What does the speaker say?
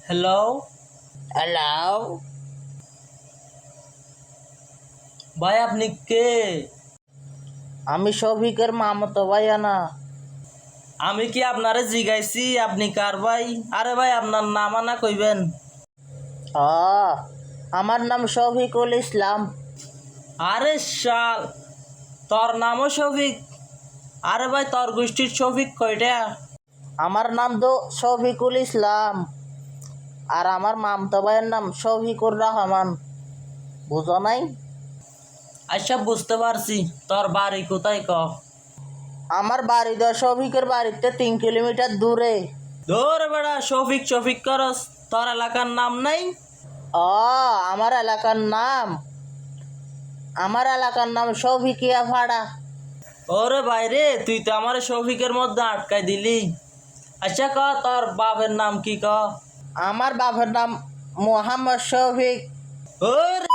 Hello hello, ভাই, আপনি কে? আমি শফিকের মামাতো ভাইয়া না। আমি কি আপনারে জিগাইছি আপনি কার ভাই? আরে ভাই, আপনার নাম আনা কইবেন। হ, আমার নাম শফিকুল ইসলাম। আরে শাল, তোর নামও শফিক? আরে ভাই, তোর গোষ্ঠীর শফিক কয়টা? আমার নাম তো শফিকুল ইসলাম, আর আমার মামতো ভাইয়ের নাম শফিকুর রহমান। বুঝো নাই? আচ্ছা, বুঝতে পারছি। তোর বাড়ি কোথায় ক? আমার বাড়ি তো শফিকের বাড়িতে 3 কিলোমিটার দূরে। ধরে বেড়া, শফিক শফিক করস, তোর এলাকার নাম নাই? ও, আমার এলাকার নাম আমার এলাকার নাম শফিকিয়া ভাড়া। ওরে ভাই রে, তুই তো আমার শফিকের মধ্যে আটকাই দিলি। আচ্ছা ক, তোর বাপের নাম কি ক? আমার বাবার নাম মোহাম্মদ শফিক। ওরে